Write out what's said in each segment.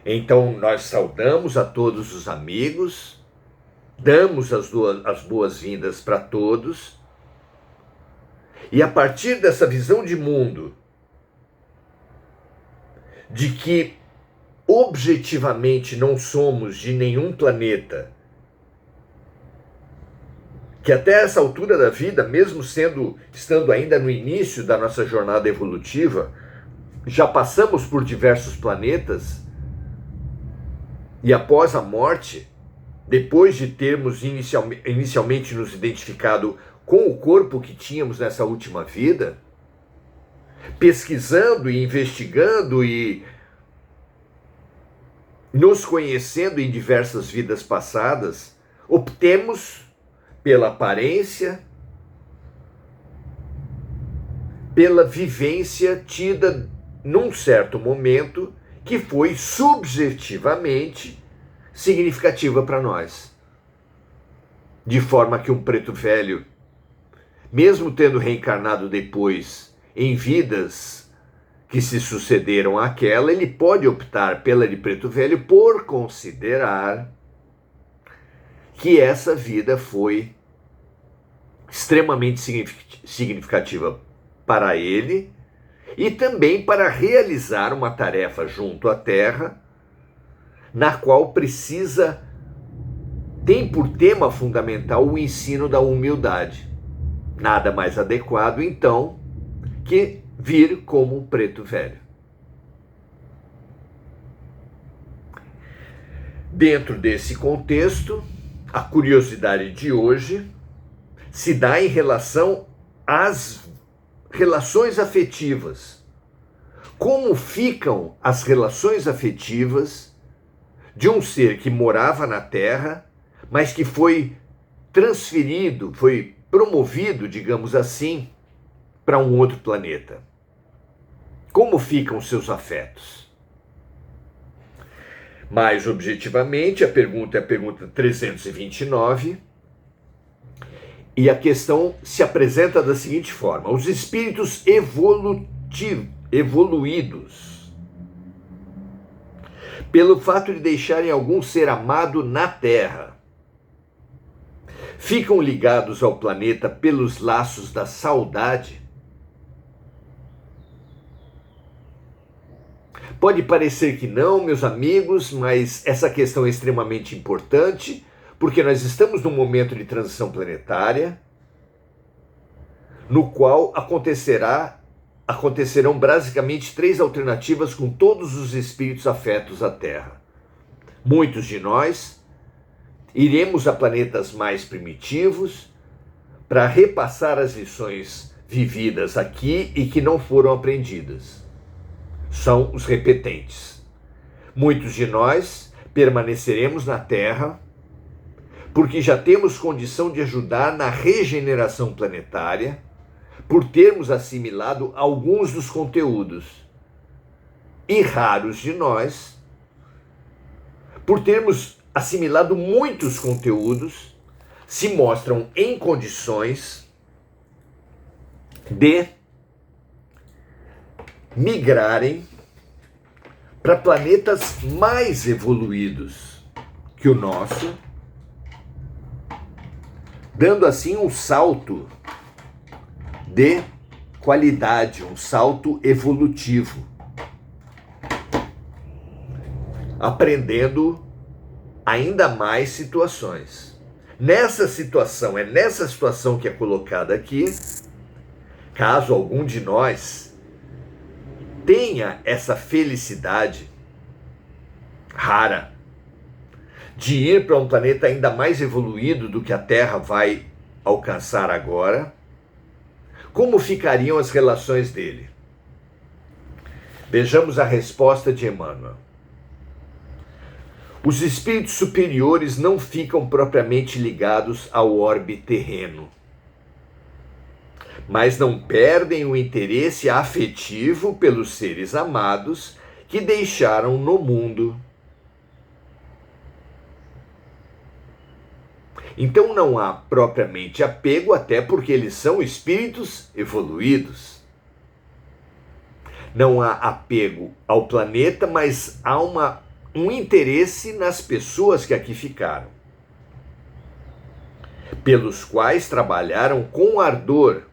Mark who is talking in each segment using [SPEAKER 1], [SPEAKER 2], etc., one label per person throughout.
[SPEAKER 1] Então nós saudamos a todos os amigos, damos as boas-vindas para todos, e a partir dessa visão de mundo, de que objetivamente não somos de nenhum planeta, que até essa altura da vida, mesmo estando ainda no início da nossa jornada evolutiva, já passamos por diversos planetas, e após a morte, depois de termos inicialmente nos identificado com o corpo que tínhamos nessa última vida, pesquisando e investigando e nos conhecendo em diversas vidas passadas, optemos pela aparência, pela vivência tida num certo momento que foi subjetivamente significativa para nós. De forma que um preto velho, mesmo tendo reencarnado depois em vidas que se sucederam àquela, ele pode optar pela de preto velho por considerar que essa vida foi extremamente significativa para ele e também para realizar uma tarefa junto à Terra, na qual tem por tema fundamental o ensino da humildade. Nada mais adequado, então, que vir como um preto velho. Dentro desse contexto, a curiosidade de hoje se dá em relação às relações afetivas. Como ficam as relações afetivas de um ser que morava na Terra, mas que foi transferido, foi promovido, digamos assim, para um outro planeta? Como ficam seus afetos? Mais objetivamente, a pergunta é a pergunta 329, e a questão se apresenta da seguinte forma: os espíritos evoluídos, pelo fato de deixarem algum ser amado na Terra, ficam ligados ao planeta pelos laços da saudade? Pode parecer que não, meus amigos, mas essa questão é extremamente importante, porque nós estamos num momento de transição planetária, no qual acontecerão basicamente 3 alternativas com todos os espíritos afetos à Terra. Muitos de nós iremos a planetas mais primitivos para repassar as lições vividas aqui e que não foram aprendidas. São os repetentes. Muitos de nós permaneceremos na Terra porque já temos condição de ajudar na regeneração planetária, por termos assimilado alguns dos conteúdos. E raros de nós, por termos assimilado muitos conteúdos, se mostram em condições de migrarem para planetas mais evoluídos que o nosso, dando assim um salto de qualidade, um salto evolutivo, aprendendo ainda mais situações. Nessa situação que é colocada aqui, caso algum de nós tenha essa felicidade rara de ir para um planeta ainda mais evoluído do que a Terra vai alcançar agora, como ficariam as relações dele? Vejamos a resposta de Emmanuel. Os espíritos superiores não ficam propriamente ligados ao orbe terreno, mas não perdem o interesse afetivo pelos seres amados que deixaram no mundo. Então não há propriamente apego, até porque eles são espíritos evoluídos. Não há apego ao planeta, mas há uma um interesse nas pessoas que aqui ficaram, pelos quais trabalharam com ardor,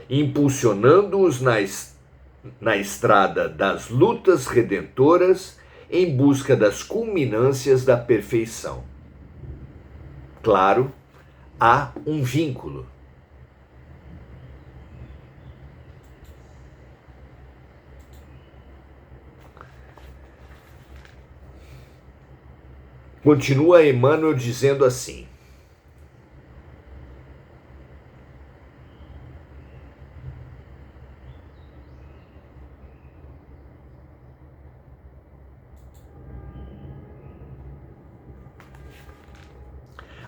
[SPEAKER 1] impulsionando-os na estrada das lutas redentoras em busca das culminâncias da perfeição. Claro, há um vínculo. Continua Emmanuel dizendo assim: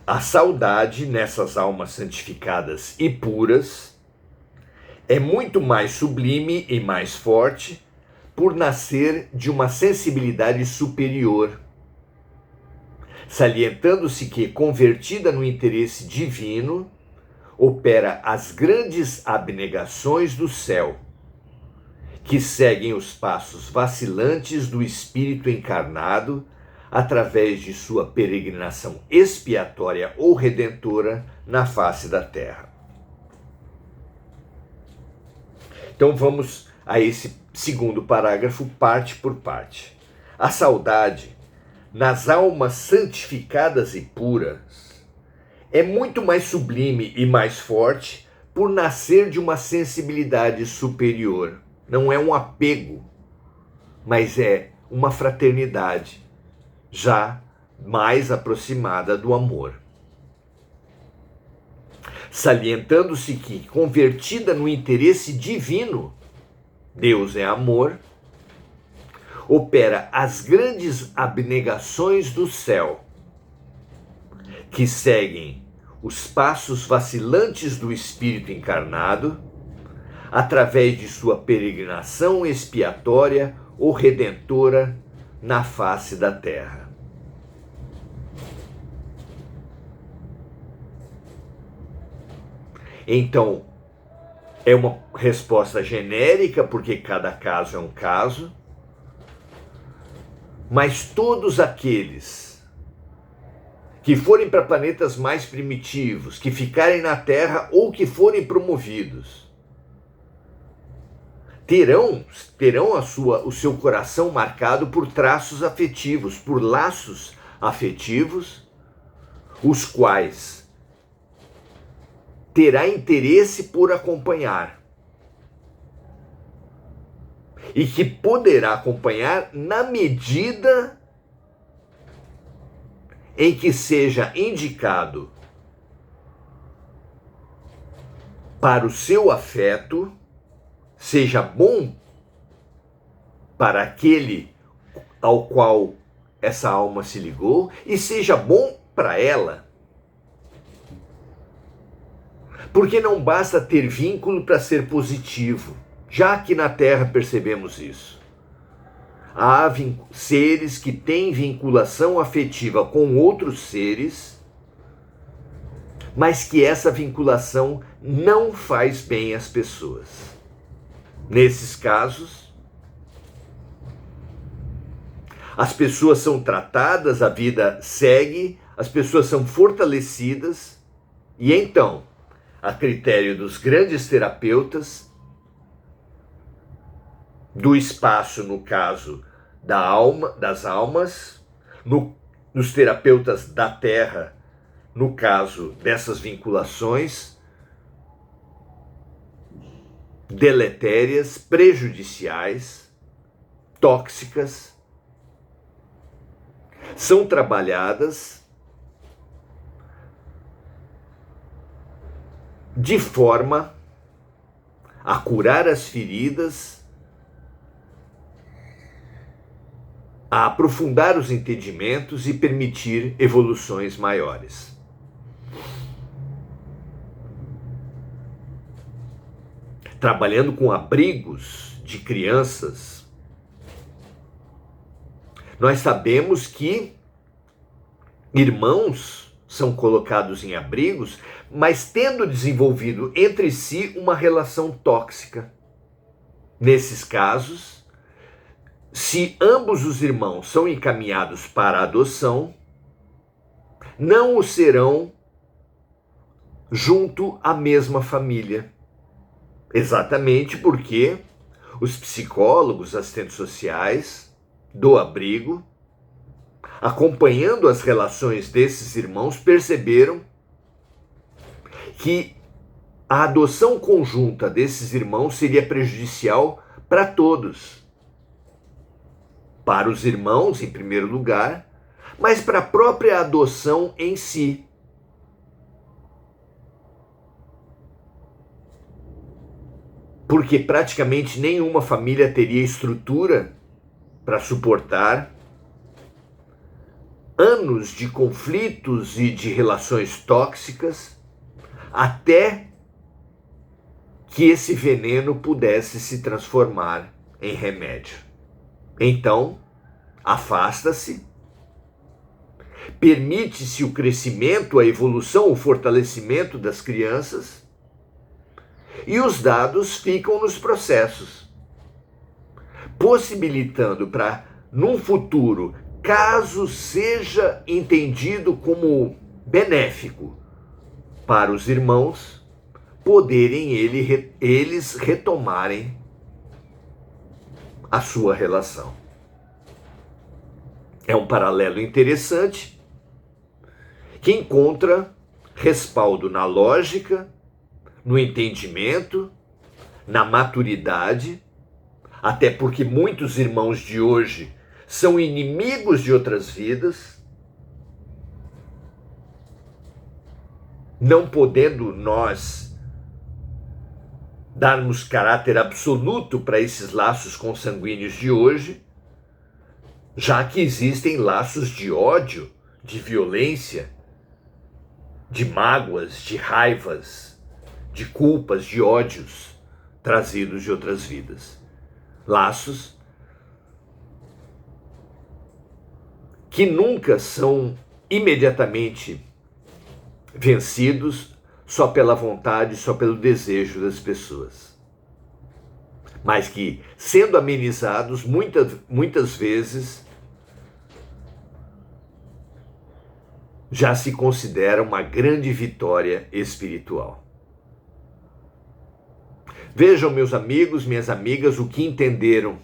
[SPEAKER 1] a saudade nessas almas santificadas e puras é muito mais sublime e mais forte por nascer de uma sensibilidade superior, salientando-se que, convertida no interesse divino, opera as grandes abnegações do céu, que seguem os passos vacilantes do espírito encarnado através de sua peregrinação expiatória ou redentora na face da terra. Então vamos a esse segundo parágrafo, parte por parte. A saudade, nas almas santificadas e puras, é muito mais sublime e mais forte por nascer de uma sensibilidade superior. Não é um apego, mas é uma fraternidade já mais aproximada do amor. Salientando-se que, convertida no interesse divino, Deus é amor, opera as grandes abnegações do céu, que seguem os passos vacilantes do espírito encarnado, através de sua peregrinação expiatória ou redentora na face da terra. Então, é uma resposta genérica, porque cada caso é um caso, mas todos aqueles que forem para planetas mais primitivos, que ficarem na Terra ou que forem promovidos, terão o seu coração marcado por traços afetivos, por laços afetivos, os quais terá interesse por acompanhar. E que poderá acompanhar na medida em que seja indicado para o seu afeto, seja bom para aquele ao qual essa alma se ligou e seja bom para ela. Porque não basta ter vínculo para ser positivo. Já que na Terra percebemos isso. Há seres que têm vinculação afetiva com outros seres, mas que essa vinculação não faz bem às pessoas. Nesses casos, as pessoas são tratadas, a vida segue, as pessoas são fortalecidas, e então, a critério dos grandes terapeutas, do espaço, no caso das almas, nos terapeutas da Terra, no caso dessas vinculações deletérias, prejudiciais, tóxicas, são trabalhadas de forma a curar as feridas, a aprofundar os entendimentos e permitir evoluções maiores. Trabalhando com abrigos de crianças, nós sabemos que irmãos são colocados em abrigos, mas tendo desenvolvido entre si uma relação tóxica. Nesses casos, se ambos os irmãos são encaminhados para a adoção, não o serão junto à mesma família. Exatamente porque os psicólogos, assistentes sociais do abrigo, acompanhando as relações desses irmãos, perceberam que a adoção conjunta desses irmãos seria prejudicial para todos. Para os irmãos, em primeiro lugar, mas para a própria adoção em si. Porque praticamente nenhuma família teria estrutura para suportar anos de conflitos e de relações tóxicas até que esse veneno pudesse se transformar em remédio. Então, afasta-se, permite-se o crescimento, a evolução, o fortalecimento das crianças e os dados ficam nos processos, possibilitando para, num futuro, caso seja entendido como benéfico para os irmãos, poderem eles retomarem a sua relação. É um paralelo interessante que encontra respaldo na lógica, no entendimento, na maturidade, até porque muitos irmãos de hoje são inimigos de outras vidas, não podendo nós darmos caráter absoluto para esses laços consanguíneos de hoje, já que existem laços de ódio, de violência, de mágoas, de raivas, de culpas, de ódios trazidos de outras vidas. Laços que nunca são imediatamente vencidos só pela vontade, só pelo desejo das pessoas. Mas que, sendo amenizados, muitas vezes já se considera uma grande vitória espiritual. Vejam, meus amigos, minhas amigas, o que entenderam.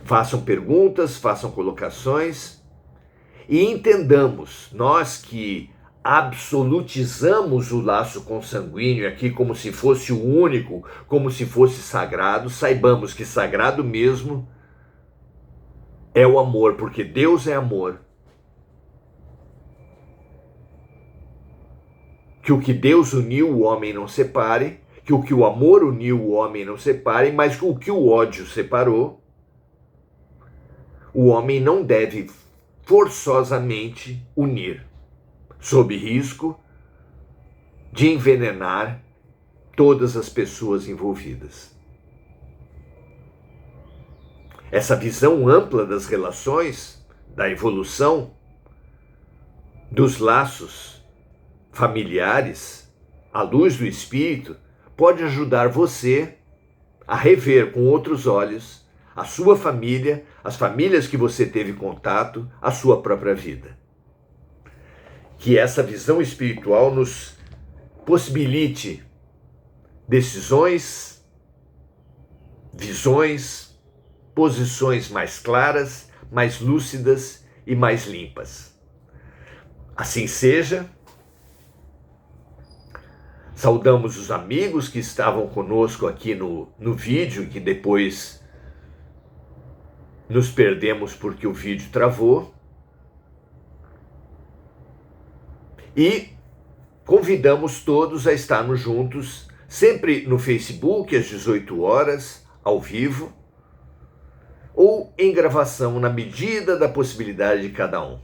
[SPEAKER 1] Façam perguntas, façam colocações e entendamos, nós que absolutizamos o laço consanguíneo aqui como se fosse o único, como se fosse sagrado, saibamos que sagrado mesmo é o amor, porque Deus é amor. Que o que Deus uniu, o homem não separe, que o que o amor uniu, o homem não separe, mas o que o ódio separou, o homem não deve forçosamente unir, sob risco de envenenar todas as pessoas envolvidas. Essa visão ampla das relações, da evolução, dos laços familiares, à luz do Espírito, pode ajudar você a rever com outros olhos a sua família, as famílias que você teve contato, a sua própria vida. Que essa visão espiritual nos possibilite decisões, visões, posições mais claras, mais lúcidas e mais limpas. Assim seja. Saudamos os amigos que estavam conosco aqui no vídeo, que depois nos perdemos porque o vídeo travou. E convidamos todos a estarmos juntos, sempre no Facebook, às 18 horas, ao vivo, ou em gravação, na medida da possibilidade de cada um.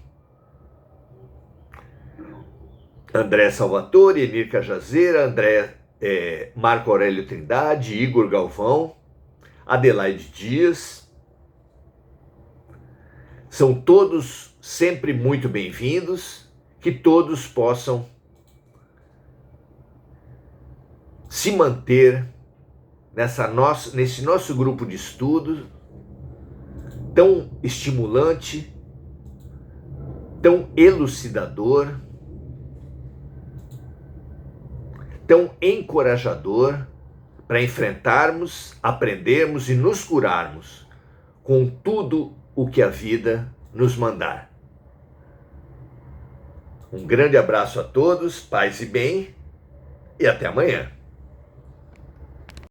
[SPEAKER 1] André Salvatore, Emir Cajazeira, Marco Aurélio Trindade, Igor Galvão, Adelaide Dias. São todos sempre muito bem-vindos, que todos possam se manter nesse nosso grupo de estudo, tão estimulante, tão elucidador, tão encorajador para enfrentarmos, aprendermos e nos curarmos com tudo o que a vida nos mandar. Um grande abraço a todos, paz e bem, e até amanhã.